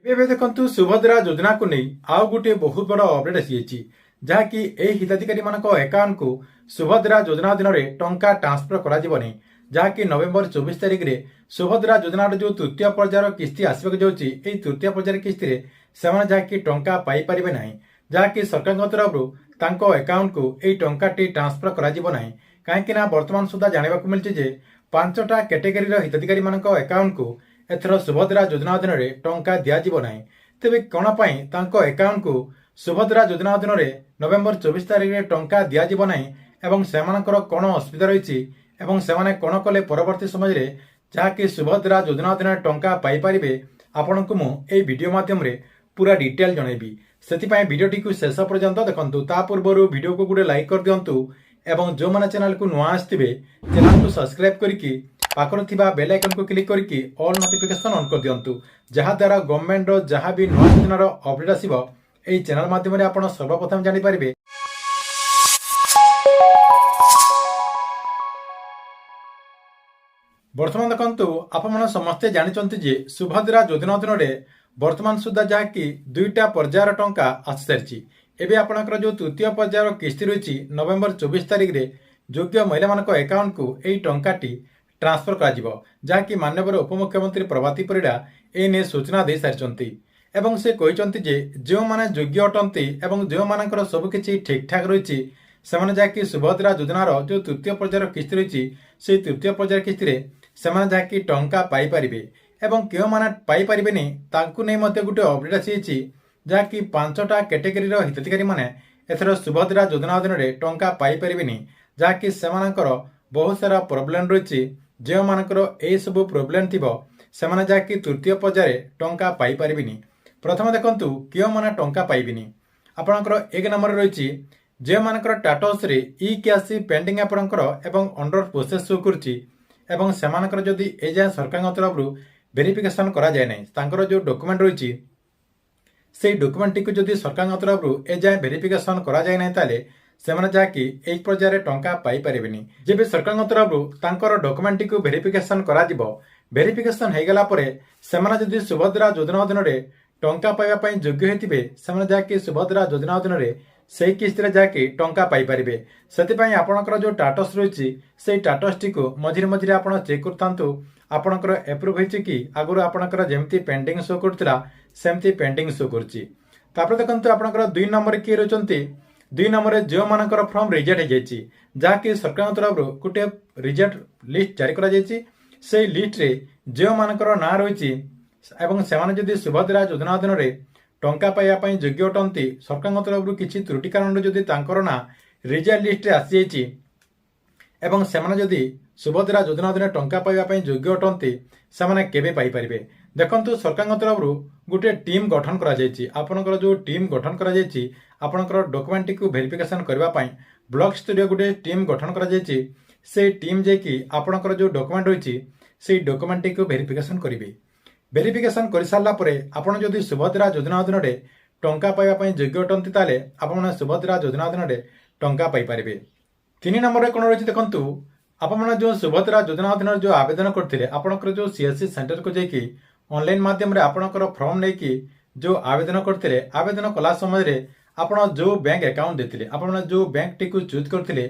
ଏବେ ଦେଖନ୍ତୁ ସୁଭଦ୍ରା ଯୋଜନାକୁ ନେଇ ଆଉ ଗୋଟିଏ ବହୁତ ବଡ଼ ଅପଡେଟ୍ ଆସିଯାଇଛି, ଯାହାକି ଏହି ହିତାଧିକାରୀମାନଙ୍କ ଆକାଉଣ୍ଟକୁ ସୁଭଦ୍ରା ଯୋଜନା ଅଧୀନରେ ଟଙ୍କା ଟ୍ରାନ୍ସଫର କରାଯିବନି। ଯାହାକି ନଭେମ୍ବର 24 ତାରିଖରେ ସୁଭଦ୍ରା ଯୋଜନାର ଯେଉଁ ତୃତୀୟ ପର୍ଯ୍ୟାୟର କିସ୍ତି ଆସିବାକୁ ଯାଉଛି, ଏହି ତୃତୀୟ ପର୍ଯ୍ୟାୟର କିସ୍ତିରେ ସେମାନେ ଯାହାକି ଟଙ୍କା ପାଇପାରିବେ ନାହିଁ। ଯାହାକି ସରକାରଙ୍କ ତରଫରୁ ତାଙ୍କ ଆକାଉଣ୍ଟକୁ ଏହି ଟଙ୍କାଟି ଟ୍ରାନ୍ସଫର କରାଯିବ ନାହିଁ। କାହିଁକି ନା ବର୍ତ୍ତମାନ ସୁଦ୍ଧା ଜାଣିବାକୁ ମିଳିଛି ଯେ 5ଟା କ୍ୟାଟେଗୋରୀର ହିତାଧିକାରୀମାନଙ୍କ ଆକାଉଣ୍ଟକୁ ଏଥର ସୁଭଦ୍ରା ଯୋଜନା ଅଧୀନରେ ଟଙ୍କା ଦିଆଯିବ ନାହିଁ। ତେବେ କ'ଣ ପାଇଁ ତାଙ୍କ ଆକାଉଣ୍ଟକୁ ସୁଭଦ୍ରା ଯୋଜନା ଅଧୀନରେ ନଭେମ୍ବର 24 ତାରିଖରେ ଟଙ୍କା ଦିଆଯିବ ନାହିଁ ଏବଂ ସେମାନଙ୍କର କ'ଣ ଅସୁବିଧା ରହିଛି ଏବଂ ସେମାନେ କ'ଣ କଲେ ପରବର୍ତ୍ତୀ ସମୟରେ ଯାହାକି ସୁଭଦ୍ରା ଯୋଜନା ଅଧୀନରେ ଟଙ୍କା ପାଇପାରିବେ, ଆପଣଙ୍କୁ ମୁଁ ଏହି ଭିଡ଼ିଓ ମାଧ୍ୟମରେ ପୁରା ଡିଟେଲ ଜଣାଇବି। ସେଥିପାଇଁ ଭିଡ଼ିଓଟିକୁ ଶେଷ ପର୍ଯ୍ୟନ୍ତ ଦେଖନ୍ତୁ। ତା ପୂର୍ବରୁ ଭିଡ଼ିଓକୁ ଗୋଟେ ଲାଇକ୍ କରିଦିଅନ୍ତୁ ଏବଂ ଯେଉଁମାନେ ଚ୍ୟାନେଲକୁ ନୂଆ ଆସିଥିବେ ଚ୍ୟାନେଲକୁ ସବସ୍କ୍ରାଇବ୍ କରିକି ପାଖରେ ଥିବା ବେଲ୍ ଆଇକନକୁ କ୍ଲିକ୍ କରିକି ଅଲ୍ ନୋଟିଫିକେସନ୍ ଅନ୍ କରିଦିଅନ୍ତୁ, ଯାହାଦ୍ୱାରା ଗଭର୍ଣ୍ଣମେଣ୍ଟର ଯାହା ବି ନୂଆ ଯୋଜନାର ଅପଡେଟ୍ ଆସିବ ଏହି ଚ୍ୟାନେଲ ମାଧ୍ୟମରେ ଆପଣ ସର୍ବପ୍ରଥମେ ଜାଣିପାରିବେ। ବର୍ତ୍ତମାନ ଦେଖନ୍ତୁ, ଆପଣମାନେ ସମସ୍ତେ ଜାଣିଛନ୍ତି ଯେ ସୁଭଦ୍ରା ଯୋଜନା ଅଧୀନରେ ବର୍ତ୍ତମାନ ସୁଦ୍ଧା ଯାହାକି 2ଟା ପର୍ଯ୍ୟାୟର ଟଙ୍କା ଆସିସାରିଛି। ଏବେ ଆପଣଙ୍କର ଯେଉଁ ତୃତୀୟ ପର୍ଯ୍ୟାୟର କିସ୍ତି ରହିଛି ନଭେମ୍ବର 24 ତାରିଖରେ ଯୋଗ୍ୟ ମହିଳାମାନଙ୍କ ଆକାଉଣ୍ଟକୁ ଏହି ଟଙ୍କାଟି ଟ୍ରାନ୍ସଫର କରାଯିବ, ଯାହାକି ମାନ୍ୟବର ଉପମୁଖ୍ୟମନ୍ତ୍ରୀ ପ୍ରଭାତୀ ପରିଡ଼ା ଏ ନେଇ ସୂଚନା ଦେଇସାରିଛନ୍ତି। ଏବଂ ସେ କହିଛନ୍ତି ଯେ ଯେଉଁମାନେ ଯୋଗ୍ୟ ଅଟନ୍ତି ଏବଂ ଯେଉଁମାନଙ୍କର ସବୁକିଛି ଠିକ୍ଠାକ୍ ରହିଛି ସେମାନେ ଯାହାକି ସୁଭଦ୍ରା ଯୋଜନାର ଯେଉଁ ତୃତୀୟ ପର୍ଯ୍ୟାୟର କିସ୍ତି ରହିଛି ସେହି ତୃତୀୟ ପର୍ଯ୍ୟାୟ କିସ୍ତିରେ ସେମାନେ ଯାହାକି ଟଙ୍କା ପାଇପାରିବେ। ଏବଂ କେଉଁମାନେ ପାଇପାରିବେନି ତାଙ୍କୁ ନେଇ ମଧ୍ୟ ଗୋଟେ ଅପଡେଟ୍ ଆସିଯାଇଛି, ଯାହାକି 5ଟା କ୍ୟାଟେଗୋରୀର ହିତାଧିକାରୀମାନେ ଏଥର ସୁଭଦ୍ରା ଯୋଜନା ଅଧୀନରେ ଟଙ୍କା ପାଇପାରିବେନି। ଯାହାକି ସେମାନଙ୍କର ବହୁତ ସାରା ପ୍ରୋବ୍ଲେମ୍ ରହିଛି। ଯେଉଁମାନଙ୍କର ଏହିସବୁ ପ୍ରୋବ୍ଲେମ୍ ଥିବ ସେମାନେ ଯାହାକି ତୃତୀୟ ପର୍ଯ୍ୟାୟରେ ଟଙ୍କା ପାଇପାରିବେନି। ପ୍ରଥମେ ଦେଖନ୍ତୁ କେଉଁମାନେ ଟଙ୍କା ପାଇବେନି। ଆପଣଙ୍କର 1 ନମ୍ବରରେ ରହିଛି ଯେଉଁମାନଙ୍କର ଟାଟସରେ ଇ କ୍ୟାସି ପେଣ୍ଡିଂ ଆପଣଙ୍କର ଏବଂ ଅଣ୍ଡର ପ୍ରୋସେସ୍ ଶୋ କରୁଛି ଏବଂ ସେମାନଙ୍କର ଯଦି ଏଯାଏଁ ସରକାରଙ୍କ ତରଫରୁ ଭେରିଫିକେସନ୍ କରାଯାଏ ନାହିଁ, ତାଙ୍କର ଯେଉଁ ଡକୁମେଣ୍ଟ ରହିଛି ସେହି ଡକୁମେଣ୍ଟଟିକୁ ଯଦି ସରକାରଙ୍କ ତରଫରୁ ଏଯାଏଁ ଭେରିଫିକେସନ୍ କରାଯାଏ ନାହିଁ, ତାହେଲେ ସେମାନେ ଯାହାକି ଏହି ପର୍ଯ୍ୟାୟରେ ଟଙ୍କା ପାଇପାରିବେନି। ଯେବେ ସରକାରଙ୍କ ତରଫରୁ ତାଙ୍କର ଡକୁମେଣ୍ଟଟିକୁ ଭେରିଫିକେସନ୍ କରାଯିବ, ଭେରିଫିକେସନ୍ ହୋଇଗଲା ପରେ ସେମାନେ ଯଦି ସୁଭଦ୍ରା ଯୋଜନା ଅଧୀନରେ ଟଙ୍କା ପାଇବା ପାଇଁ ଯୋଗ୍ୟ ହୋଇଥିବେ, ସେମାନେ ଯାହାକି ସୁଭଦ୍ରା ଯୋଜନା ଅଧୀନରେ ସେହି କିସ୍ତିରେ ଯାହାକି ଟଙ୍କା ପାଇପାରିବେ। ସେଥିପାଇଁ ଆପଣଙ୍କର ଯେଉଁ ଟାଟସ୍ ରହିଛି ସେହି ଟାଟସ୍ଟିକୁ ମଝିରେ ମଝିରେ ଆପଣ ଚେକ୍ କରିଥାନ୍ତୁ ଆପଣଙ୍କର ଏପ୍ରୁଭ୍ ହୋଇଛି କି। ଆଗରୁ ଆପଣଙ୍କର ଯେମିତି ପେଣ୍ଡିଂ ଶୋ କରୁଥିଲା ସେମିତି ପେଣ୍ଡିଂ ଶୋ କରୁଛି। ତାପରେ ଦେଖନ୍ତୁ ଆପଣଙ୍କର 2 ନମ୍ବରରେ କିଏ ରହିଛନ୍ତି। 2 ନମ୍ବରରେ ଯେଉଁମାନଙ୍କର ଫର୍ମ ରିଜେକ୍ଟ ହୋଇଯାଇଛି, ଯାହାକି ସରକାରଙ୍କ ତରଫରୁ ଗୋଟିଏ ରିଜେକ୍ଟ ଲିଷ୍ଟ ଜାରି କରାଯାଇଛି। ସେହି ଲିଷ୍ଟରେ ଯେଉଁମାନଙ୍କର ନାଁ ରହିଛି ଏବଂ ସେମାନେ ଯଦି ସୁଭଦ୍ରା ଯୋଜନା ଅଧୀନରେ ଟଙ୍କା ପାଇବା ପାଇଁ ଯୋଗ୍ୟ ଅଟନ୍ତି, ସରକାରଙ୍କ ତରଫରୁ କିଛି ତ୍ରୁଟି କାରଣରୁ ଯଦି ତାଙ୍କର ନାଁ ରିଜେକ୍ଟ ଲିଷ୍ଟରେ ଆସିଯାଇଛି ଏବଂ ସେମାନେ ଯଦି ସୁଭଦ୍ରା ଯୋଜନା ଅଧୀନରେ ଟଙ୍କା ପାଇବା ପାଇଁ ଯୋଗ୍ୟ ଅଟନ୍ତି, ସେମାନେ କେବେ ପାଇପାରିବେ। ଦେଖନ୍ତୁ ସରକାରଙ୍କ ତରଫରୁ ଗୋଟିଏ ଟିମ୍ ଗଠନ କରାଯାଇଛି। ଆପଣଙ୍କର ଯେଉଁ ଟିମ୍ ଗଠନ କରାଯାଇଛି ଆପଣଙ୍କର ଡକୁମେଣ୍ଟଟିକୁ ଭେରିଫିକେସନ୍ କରିବା ପାଇଁ ବ୍ଲକ ସ୍ତରୀୟ ଗୋଟିଏ ଟିମ୍ ଗଠନ କରାଯାଇଛି। ସେହି ଟିମ୍ ଯାଇକି ଆପଣଙ୍କର ଯେଉଁ ଡକୁମେଣ୍ଟ ରହିଛି ସେହି ଡକୁମେଣ୍ଟଟିକୁ ଭେରିଫିକେସନ୍ କରିବେ। ଭେରିଫିକେସନ୍ କରିସାରିଲା ପରେ ଆପଣ ଯଦି ସୁଭଦ୍ରା ଯୋଜନା ଅଧୀନରେ ଟଙ୍କା ପାଇବା ପାଇଁ ଯୋଗ୍ୟ ଅଟନ୍ତି, ତାହେଲେ ଆପଣମାନେ ସୁଭଦ୍ରା ଯୋଜନା ଅଧୀନରେ ଟଙ୍କା ପାଇପାରିବେ। 3 ନମ୍ବରରେ କ'ଣ ରହିଛି ଦେଖନ୍ତୁ, ଆପଣମାନେ ଯେଉଁ ସୁଭଦ୍ରା ଯୋଜନା ଅଧୀନରେ ଯେଉଁ ଆବେଦନ କରିଥିଲେ, ଆପଣଙ୍କର ଯେଉଁ CSC ସେଣ୍ଟରକୁ ଯାଇକି ଅନଲାଇନ୍ ମାଧ୍ୟମରେ ଆପଣଙ୍କର ଫର୍ମ ନେଇକି ଯେଉଁ ଆବେଦନ କରିଥିଲେ, ଆବେଦନ କଲା ସମୟରେ ଆପଣ ଯେଉଁ ବ୍ୟାଙ୍କ ଆକାଉଣ୍ଟ ଦେଇଥିଲେ, ଆପଣମାନେ ଯେଉଁ ବ୍ୟାଙ୍କଟିକୁ ଚୁଜ୍ କରିଥିଲେ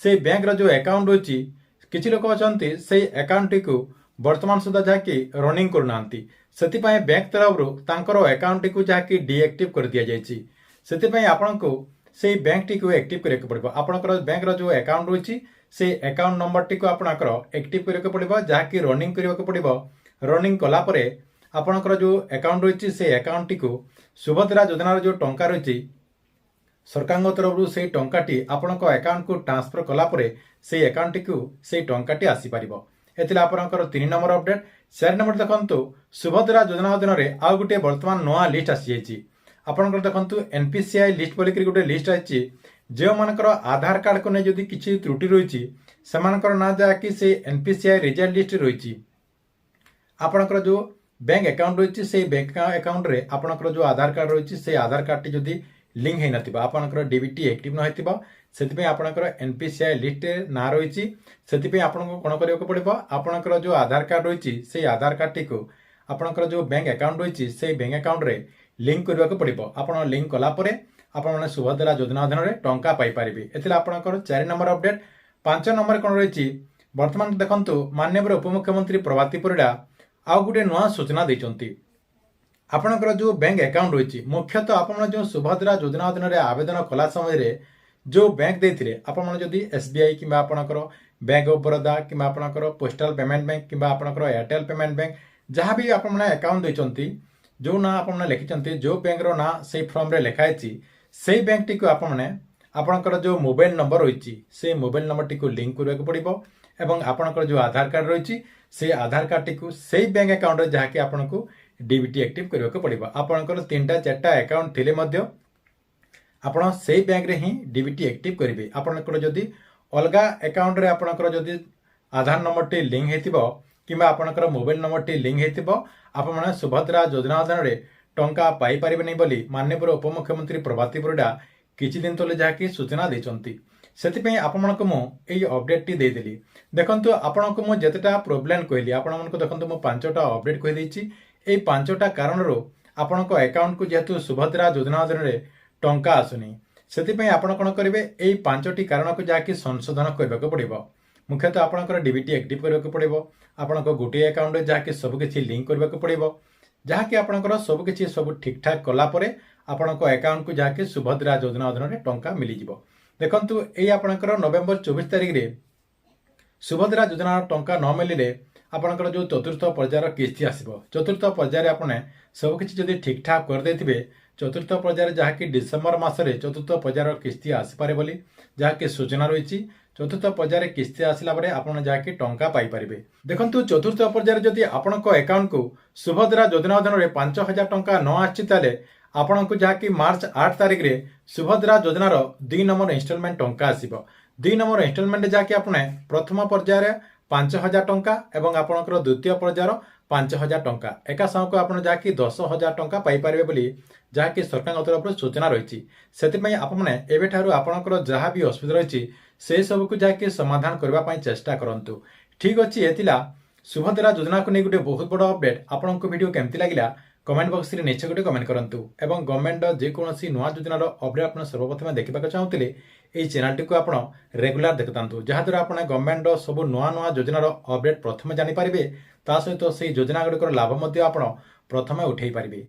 ସେହି ବ୍ୟାଙ୍କର ଯେଉଁ ଆକାଉଣ୍ଟ ରହିଛି, କିଛି ଲୋକ ଅଛନ୍ତି ସେହି ଆକାଉଣ୍ଟଟିକୁ ବର୍ତ୍ତମାନ ସୁଦ୍ଧା ଯାହାକି ରନିଂ କରୁନାହାନ୍ତି। ସେଥିପାଇଁ ବ୍ୟାଙ୍କ ତରଫରୁ ତାଙ୍କର ଆକାଉଣ୍ଟଟିକୁ ଯାହାକି ଡିଆକ୍ଟିଭ୍ କରିଦିଆଯାଇଛି। ସେଥିପାଇଁ ଆପଣଙ୍କୁ ସେହି ବ୍ୟାଙ୍କଟିକୁ ଆକ୍ଟିଭ୍ କରିବାକୁ ପଡ଼ିବ। ଆପଣଙ୍କର ବ୍ୟାଙ୍କର ଯେଉଁ ଆକାଉଣ୍ଟ ରହିଛି ସେହି ଆକାଉଣ୍ଟ ନମ୍ବରଟିକୁ ଆପଣଙ୍କର ଆକ୍ଟିଭ୍ କରିବାକୁ ପଡ଼ିବ, ଯାହାକି ରନିଂ କରିବାକୁ ପଡ଼ିବ। ରନିଂ କଲା ପରେ ଆପଣଙ୍କର ଯେଉଁ ଆକାଉଣ୍ଟ ରହିଛି ସେହି ଆକାଉଣ୍ଟଟିକୁ ସୁଭଦ୍ରା ଯୋଜନାର ଯେଉଁ ଟଙ୍କା ରହିଛି ସରକାରଙ୍କ ତରଫରୁ ସେହି ଟଙ୍କାଟି ଆପଣଙ୍କ ଆକାଉଣ୍ଟକୁ ଟ୍ରାନ୍ସଫର କଲା ପରେ ସେହି ଆକାଉଣ୍ଟଟିକୁ ସେହି ଟଙ୍କାଟି ଆସିପାରିବ। ଏଥିଲା ଆପଣଙ୍କର 3 ନମ୍ବର ଅପଡେଟ୍। 4 ନମ୍ବର ଦେଖନ୍ତୁ, ସୁଭଦ୍ରା ଯୋଜନା ଅଧୀନରେ ଆଉ ଗୋଟିଏ ବର୍ତ୍ତମାନ ନୂଆ ଲିଷ୍ଟ ଆସିଯାଇଛି। ଆପଣଙ୍କର ଦେଖନ୍ତୁ NPCI ଲିଷ୍ଟ ବୋଲିକରି ଗୋଟେ ଲିଷ୍ଟ ଆସିଛି। ଯେଉଁମାନଙ୍କର ଆଧାର କାର୍ଡକୁ ନେଇ ଯଦି କିଛି ତ୍ରୁଟି ରହିଛି ସେମାନଙ୍କର ନାଁ ଯାହାକି ସେହି NPCI ରିଜେକ୍ଟ ଲିଷ୍ଟରେ ରହିଛି। ଆପଣଙ୍କର ଯେଉଁ ବ୍ୟାଙ୍କ ଆକାଉଣ୍ଟ ରହିଛି ସେହି ବ୍ୟାଙ୍କ ଆକାଉଣ୍ଟରେ ଆପଣଙ୍କର ଯେଉଁ ଆଧାର କାର୍ଡ ରହିଛି ସେହି ଆଧାର କାର୍ଡଟି ଯଦି ଲିଙ୍କ ହୋଇନଥିବ, ଆପଣଙ୍କର DBT ଆକ୍ଟିଭ୍ ନ ହୋଇଥିବ, ସେଥିପାଇଁ ଆପଣଙ୍କର NPCI ଲିଷ୍ଟରେ ନାଁ ରହିଛି। ସେଥିପାଇଁ ଆପଣଙ୍କୁ କ'ଣ କରିବାକୁ ପଡ଼ିବ, ଆପଣଙ୍କର ଯେଉଁ ଆଧାର କାର୍ଡ ରହିଛି ସେହି ଆଧାର କାର୍ଡଟିକୁ ଆପଣଙ୍କର ଯେଉଁ ବ୍ୟାଙ୍କ ଆକାଉଣ୍ଟ ରହିଛି ସେଇ ବ୍ୟାଙ୍କ ଆକାଉଣ୍ଟରେ ଲିଙ୍କ କରିବାକୁ ପଡ଼ିବ। ଆପଣ ଲିଙ୍କ କଲା ପରେ ଆପଣମାନେ ସୁଭଦ୍ରା ଯୋଜନା ଅଧୀନରେ ଟଙ୍କା ପାଇପାରିବେ। ଏଥିରେ ଆପଣଙ୍କର 4 ନମ୍ବର ଅପଡେଟ୍। 5 ନମ୍ବର କ'ଣ ରହିଛି, ବର୍ତ୍ତମାନ ଦେଖନ୍ତୁ ମାନ୍ୟବର ଉପମୁଖ୍ୟମନ୍ତ୍ରୀ ପ୍ରଭାତୀ ପରିଡ଼ା ଆଉ ଗୋଟେ ନୂଆ ସୂଚନା ଦେଇଛନ୍ତି। ଆପଣଙ୍କର ଯେଉଁ ବ୍ୟାଙ୍କ ଆକାଉଣ୍ଟ ରହିଛି, ମୁଖ୍ୟତଃ ଆପଣ ଯେଉଁ ସୁଭଦ୍ରା ଯୋଜନା ଅଧୀନରେ ଆବେଦନ କଲା ସମୟରେ ଯେଉଁ ବ୍ୟାଙ୍କ ଦେଇଥିଲେ, ଆପଣମାନେ ଯଦି SBI କିମ୍ବା ଆପଣଙ୍କର ବ୍ୟାଙ୍କ ଅଫ୍ ବରୋଦା କିମ୍ବା ଆପଣଙ୍କର ପୋଷ୍ଟାଲ ପେମେଣ୍ଟ ବ୍ୟାଙ୍କ କିମ୍ବା ଆପଣଙ୍କର ଏୟାରଟେଲ ପେମେଣ୍ଟ ବ୍ୟାଙ୍କ ଯାହା ବି ଆପଣମାନେ ଆକାଉଣ୍ଟ ଦେଇଛନ୍ତି, ଯେଉଁ ନାଁ ଆପଣମାନେ ଲେଖିଛନ୍ତି, ଯେଉଁ ବ୍ୟାଙ୍କର ନାଁ ସେଇ ଫର୍ମରେ ଲେଖା ହେଇଛି, ସେଇ ବ୍ୟାଙ୍କଟିକୁ ଆପଣମାନେ ଆପଣଙ୍କର ଯେଉଁ ମୋବାଇଲ ନମ୍ବର ରହିଛି ସେଇ ମୋବାଇଲ ନମ୍ବରଟିକୁ ଲିଙ୍କ କରିବାକୁ ପଡ଼ିବ ଏବଂ ଆପଣଙ୍କର ଯେଉଁ ଆଧାର କାର୍ଡ଼ ରହିଛି ସେଇ ଆଧାର କାର୍ଡ଼ଟିକୁ ସେଇ ବ୍ୟାଙ୍କ ଆକାଉଣ୍ଟରେ ଯାହାକି ଆପଣଙ୍କୁ DBT ଆକ୍ଟିଭ କରିବାକୁ ପଡ଼ିବ। ଆପଣଙ୍କର 3ଟା 4ଟା ଆକାଉଣ୍ଟ ଥିଲେ ମଧ୍ୟ ଆପଣ ସେଇ ବ୍ୟାଙ୍କରେ ହିଁ DBT ଆକ୍ଟିଭ କରିବେ। ଆପଣଙ୍କର ଯଦି ଅଲଗା ଆକାଉଣ୍ଟରେ ଆପଣଙ୍କର ଯଦି ଆଧାର ନମ୍ବରଟି ଲିଙ୍କ ହେଇଥିବ କିମ୍ବା ଆପଣଙ୍କର ମୋବାଇଲ ନମ୍ବରଟି ଲିଙ୍କ ହେଇଥିବ, ଆପଣମାନେ ସୁଭଦ୍ରା ଯୋଜନା ଅଧୀନରେ ଟଙ୍କା ପାଇପାରିବେନି ବୋଲି ମାନ୍ୟବର ଉପମୁଖ୍ୟମନ୍ତ୍ରୀ ପ୍ରଭାତୀ ପରିଡ଼ା କିଛି ଦିନ ତଳେ ଯାହାକି ସୂଚନା ଦେଇଛନ୍ତି। ସେଥିପାଇଁ ଆପଣମାନଙ୍କୁ ମୁଁ ଏଇ ଅପଡେଟଟି ଦେଇଦେଲି। ଦେଖନ୍ତୁ ଆପଣଙ୍କୁ ମୁଁ ଯେତେଟା ପ୍ରୋବ୍ଲେମ କହିଲି, ଆପଣମାନଙ୍କୁ ଦେଖନ୍ତୁ ମୁଁ 5ଟା ଅପଡେଟ କହିଦେଇଛି। এই 5ଟା କାରଣରୁ ଆପଣଙ୍କ ଆକାଉଣ୍ଟକୁ ଯେହେତୁ ସୁଭଦ୍ରା ଯୋଜନା ଅଧୀନରେ ଟଙ୍କା ଆସୁନି, ସେଥିପାଇଁ ଆପଣ କ'ଣ କରିବେ, ଏଇ 5ଟି କାରଣକୁ ଯାହାକି ସଂଶୋଧନ କରିବାକୁ ପଡ଼ିବ। ମୁଖ୍ୟତଃ ଆପଣଙ୍କର DBT ଆକ୍ଟିଭ କରିବାକୁ ପଡ଼ିବ। ଆପଣଙ୍କ ଗୋଟିଏ ଆକାଉଣ୍ଟରେ ଯାହାକି ସବୁକିଛି ଲିଙ୍କ କରିବାକୁ ପଡ଼ିବ, ଯାହାକି ଆପଣଙ୍କର ସବୁକିଛି ସବୁ ଠିକଠାକ୍ କଲା ପରେ ଆପଣଙ୍କ ଆକାଉଣ୍ଟକୁ ଯାହାକି ସୁଭଦ୍ରା ଯୋଜନା ଅଧୀନରେ ଟଙ୍କା ମିଳିଯିବ। ଦେଖନ୍ତୁ ଏଇ ଆପଣଙ୍କର ନଭେମ୍ବର 24 ତାରିଖରେ ସୁଭଦ୍ରା ଯୋଜନାର ଟଙ୍କା ନ ମିଳିଲେ ଆପଣଙ୍କର ଯେଉଁ ଚତୁର୍ଥ ପର୍ଯ୍ୟାୟର କିସ୍ତି ଆସିବ, ଚତୁର୍ଥ ପର୍ଯ୍ୟାୟରେ ଆପଣ ସବୁକିଛି ଯଦି ଠିକଠାକ୍ କରିଦେଇଥିବେ, ଚତୁର୍ଥ ପର୍ଯ୍ୟାୟରେ ଯାହାକି ଡିସେମ୍ବର ମାସରେ ଚତୁର୍ଥ ପର୍ଯ୍ୟାୟର କିସ୍ତି ଆସିପାରେ ବୋଲି ଯାହାକି ସୂଚନା ରହିଛି। ଚତୁର୍ଥ ପର୍ଯ୍ୟାୟରେ କିସ୍ତି ଆସିଲା ପରେ ଆପଣ ଯାହାକି ଟଙ୍କା ପାଇପାରିବେ। ଦେଖନ୍ତୁ ଚତୁର୍ଥ ପର୍ଯ୍ୟାୟରେ ଯଦି ଆପଣଙ୍କ ଆକାଉଣ୍ଟକୁ ସୁଭଦ୍ରା ଯୋଜନା ଅଧୀନରେ 5,000 ଟଙ୍କା ନ ଆସିଛି, ତାହେଲେ ଆପଣଙ୍କୁ ଯାହାକି ମାର୍ଚ୍ଚ 8 ତାରିଖରେ ସୁଭଦ୍ରା ଯୋଜନାର 2 ନମ୍ବର ଇନଷ୍ଟଲମେଣ୍ଟ ଟଙ୍କା ଆସିବ। 2 ନମ୍ବର ଇନଷ୍ଟଲମେଣ୍ଟ ଯାହାକି ଆପଣ ପ୍ରଥମ ପର୍ଯ୍ୟାୟରେ 5,000 ଟଙ୍କା ଏବଂ ଆପଣଙ୍କର ଦ୍ୱିତୀୟ ପର୍ଯ୍ୟାୟର 5,000 ଟଙ୍କା ଏକା ସାଙ୍ଗକୁ ଆପଣ ଯାହାକି 10,000 ଟଙ୍କା ପାଇପାରିବେ ବୋଲି ଯାହାକି ସରକାରଙ୍କ ତରଫରୁ ସୂଚନା ରହିଛି। ସେଥିପାଇଁ ଆପଣମାନେ ଏବେଠାରୁ ଆପଣଙ୍କର ଯାହା ବି ଅସୁବିଧା ରହିଛି ସେ ସବୁକୁ ଯାହାକି ସମାଧାନ କରିବା ପାଇଁ ଚେଷ୍ଟା କରନ୍ତୁ। ଠିକ୍ ଅଛି, ଏ ଥିଲା ସୁଭଦ୍ରା ଯୋଜନାକୁ ନେଇ ଗୋଟେ ବହୁତ ବଡ଼ ଅପଡେଟ୍। ଆପଣଙ୍କୁ ଭିଡ଼ିଓ କେମିତି ଲାଗିଲା କମେଣ୍ଟ ବକ୍ସରେ ନିଶ୍ଚୟ ଗୋଟେ କମେଣ୍ଟ କରନ୍ତୁ ଏବଂ ଗଭର୍ଣ୍ଣମେଣ୍ଟର ଯେକୌଣସି ନୂଆ ଯୋଜନାର ଅପଡେଟ୍ ଆପଣ ସର୍ବପ୍ରଥମେ ଦେଖିବାକୁ ଚାହୁଁଥିଲେ এই ଚ୍ୟାନେଲଟିକୁ ଆପଣ ରେଗୁଲାର ଦେଖୁଥାନ୍ତୁ, ଯାହାଦ୍ୱାରା ଆପଣ ଗଭର୍ଣ୍ଣମେଣ୍ଟର ସବୁ ନୂଆ ନୂଆ ଯୋଜନାର ଅପଡେଟ୍ ପ୍ରଥମେ ଜାଣିପାରିବେ। ତା ସହିତ ସେହି ଯୋଜନା ଗୁଡ଼ିକର ଲାଭ ମଧ୍ୟ ଆପଣ ପ୍ରଥମେ ଉଠାଇ ପାରିବେ।